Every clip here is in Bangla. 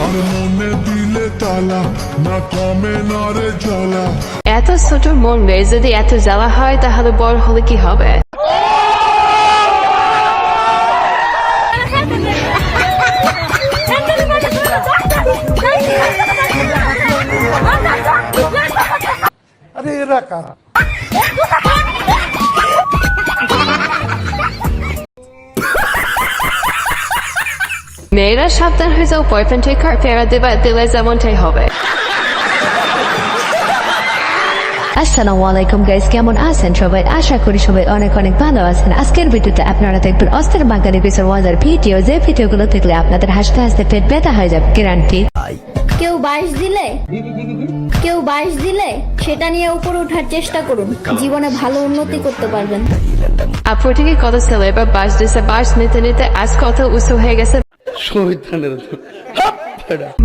আর মনে দিলে তালা না কমে না রে জ্বালা। এত ছোট মন মেয়ে যদি এত জ্বালা হয় তাহলে বড় হলে কি হবে? আরে এরা কারা? মেয়েরা সাবধান হয়ে যাও, বয়ফ্রেন্ড ঠিক আর ফেরা দেবা দিলে যেমনটাই হবে। আসসালামু আলাইকুম গাইস, কেমন আছেন সবাই? আশা করি সবাই অনেক অনেক ভালো আছেন। আজকের ভিডিওতে আপনারা দেখবেন অস্থির বাঙালি কিছু মজার ভিডিও, যে ভিডিওগুলো দেখলে আপনাদের হাসতে হাসতে পেট ব্যথা হয়ে যাবে গ্যারান্টি। কেউ 22 দিলে সেটা নিয়ে উপরে ওঠার চেষ্টা করুন, জীবনে ভালো উন্নতি করতে পারবেন। আপুর থেকে কত ছেলে এবার বাস দিছে, বাস নিতে নিতে আজ কত উঁচু হয়ে গেছে,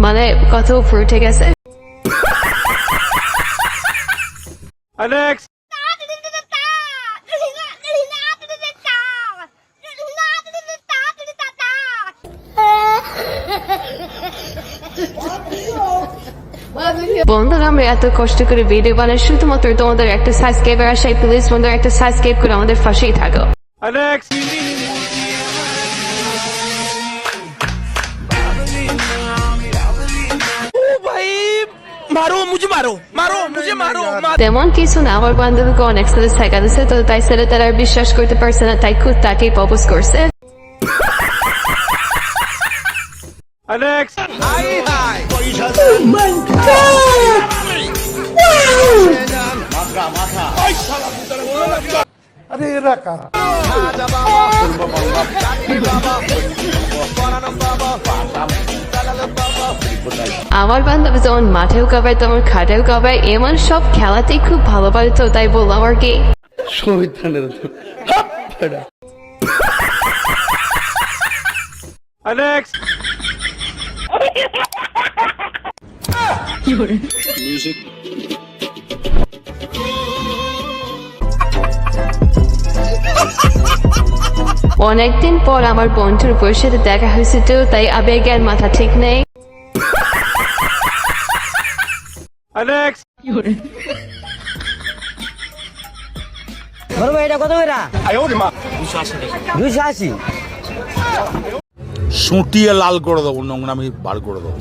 মানে কত উপর উঠে গেছে। বন্ধুরা, আমরা এত কষ্ট করে ভিডিও বানাই শুধুমাত্র তোমাদের একটা সাবস্ক্রাইবার আসাই। প্লিজ বন্ধুরা একটা সাবস্ক্রাইব করে আমাদের পাশেই থাকো। তেমন কিছু না, আমার বান্ধবীকে অনেক ছেলে শেখা দিচ্ছে, তো তাই ছেলে তারা আর বিশ্বাস করতে পারছে না, তাই খুব তাকেই প্রপোজ করছে। আরে এরা কারা? আমার বান্ধবী যেমন মাঠেও কাবায় তেমন খাটেও কাবায়, এমন সব খেলাতেই খুব ভালো পারে, তো তাই বললাম আর কি। অনেকদিন পর আমার বন্ধুর বউয়ের সাথে দেখা হয়েছে, তো তাই আবেগের মাথা ঠিক নেই। সুটিয়ে লাল করে দেবো, নোংরামি বার করে দেবো।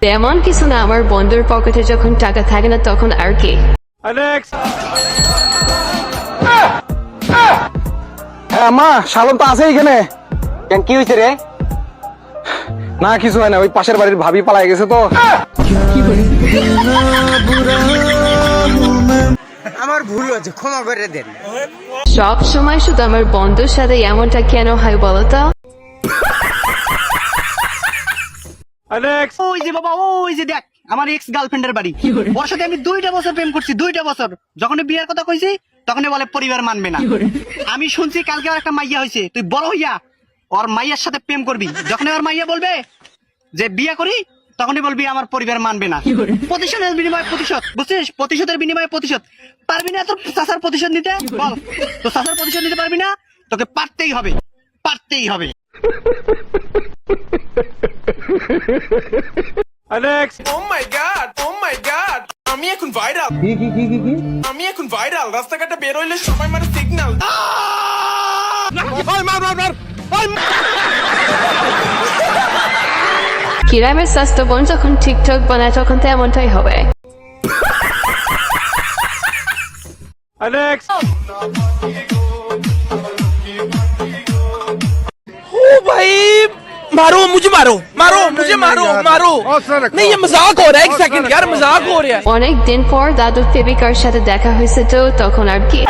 তেমন কিছু না, আমার বন্ধুর পকেটে যখন টাকা থাকে না তখন আর কি। হ্যাঁ মা, শালন তো আছে এখানে। কেন, কি হয়েছে রে? না কিছু হয় না, ওই পাশের বাড়ির ভাবি পালাই গেছে তো। আমার ভুল হয়েছে, ক্ষমা করে দেন। সব সময় শুধু আমার বন্ধুর সাথে এমনটা কেন হয় বলতো? ওই যে বাবা, ওই যে দেখ আমার এক্স গার্লফ্রেন্ডের বাড়ি। ওর সাথে আমি 2টা বছর প্রেম করছি, 2টা বছর। যখন বিয়ের কথা কইছি তখনই বলে পরিবার মানবে না। আমি শুনছি কালকে আর একটা মাইয়া হয়েছে, তুই বড় হইয়া ওর মাইয়ার সাথে প্রেম করবি। যখন ওর মাইয়া বলবে যে বিয়ে করি, তখনই বলবি আমার পরিবার মানবে না। প্রতিশোধের বিনিময়ে প্রতিশোধ, বুঝছিস? প্রতিশোধের বিনিময়ে প্রতিশোধ। পারবি না তোর চাচার প্রতিশোধ নিতে? বল, তোর চাচার প্রতিশোধ নিতে পারবি না? তোকে পারতেই হবে, পারতেই হবে। আমি এখন ভাইরাল। আমি এখন ভাইরাল, রাস্তাঘাটে বের হইলে সবাই মানে সিগন্যাল। কিরামের স্বাস্থ্য বোন যখন টিকটক বানায় তখন তো এমনটাই হবে। मारो मुझे, मारो। नहीं ये मजाक हो रहा है, एक सेकंड यार, मजाक हो रहा है। অনেক দিন পর দাদুর প্রেমিকার সাথে দেখা হয়েছে, তো তখন আর কি।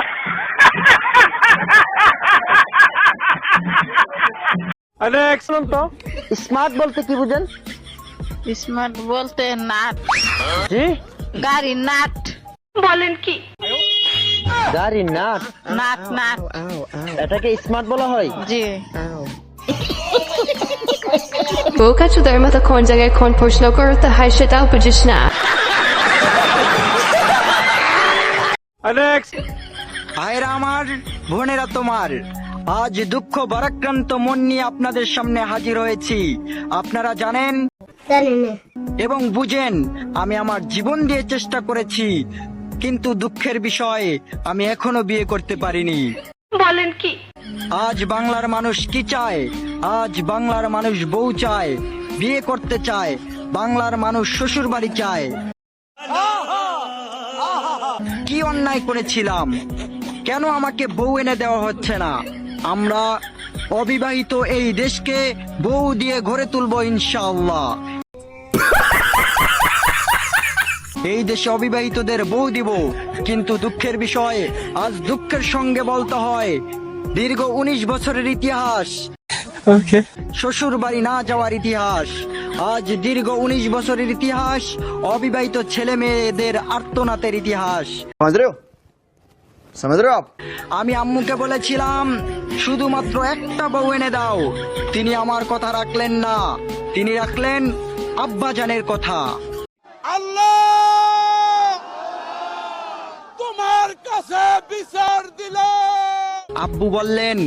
স্মার্ট বলতে কি বুঝেন? স্মার্ট বলতে নাট, গাড়ি নাট। বলেন কি? গাড়ি নাট? নাট নাট, এটাকে স্মার্ট বলা হয়? জি। বোকা চুদার মতো কোন জায়গায় কোন প্রশ্ন করতে হয় সেটাও বুঝিস না। ভাইরা আমার, বোনেরা তোমার, আজ দুঃখ ভারাক্রান্ত মন নিয়ে আপনাদের সামনে হাজির হয়েছি। আপনারা জানেন এবং বুঝেন আমি আমার জীবন দিয়ে চেষ্টা করেছি, কিন্তু দুঃখের বিষয় আমি এখনো বিয়ে করতে পারিনি। বলেন কি? আজ বাংলার মানুষ কি চায়? আজ বাংলার মানুষ বউ চায়, বিয়ে করতে চায়, বাংলার মানুষ শ্বশুর বাড়ি চায়। কি অন্যায় করেছিলাম? কেন আমাকে বউ এনে দেওয়া হচ্ছে না? আমরা অবিবাহিত এই দেশকে বউ দিয়ে গড়ে তুলবো ইনশাআল্লাহ। এই দেশে অবিবাহিতদের বউ দিব, কিন্তু দুঃখের বিষয় আজ দুঃখের সঙ্গে বলতে হয় দীর্ঘ 19 বছরের ইতিহাস, শ্বশুর বাড়ি না যাওয়ার ইতিহাস, আজ দীর্ঘ 19 বছরের ইতিহাস অবিবাহিত ছেলে মেয়েদের আর্তনাদের ইতিহাস। আমি আম্মুকে বলেছিলাম শুধুমাত্র একটা বউ এনে দাও, তিনি আমার কথা রাখলেন না, তিনি রাখলেন আব্বাজানের কথা। আল্লাহ তোমার কাছে বিচার দিলাম। আব্বু বললেন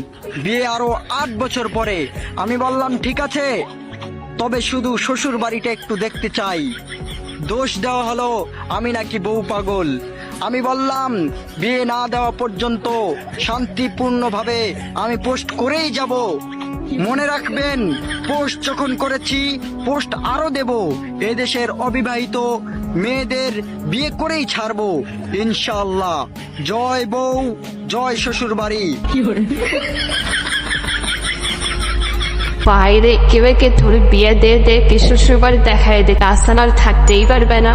বিয়ে আরো 8 বছর পরে। আমি বললাম ঠিক আছে, তবে শুধু শ্বশুর বাড়িটা একটু দেখতে চাই। দোষ দেওয়া হলো আমি নাকি বউ পাগল। আমি বললাম বিয়ে না দেওয়া পর্যন্ত শান্তিপূর্ণভাবে আমি পোস্ট করেই যাব। মনে রাখবেন, পোস্ট যখন করেছি পোস্ট আরো দেব। এদেশের অবিবাহিত মেয়েদের বিয়ে করেই ছাড়বো ইনশাআল্লাহ। জয় বউ, জয় শ্বশুর বাড়ি। বাইরে কেউ কে ধরে বিয়ে দিয়ে কি শ্বশুর বাড়ি দেখায় দে, আস্তানার থাকতেই পারবে না।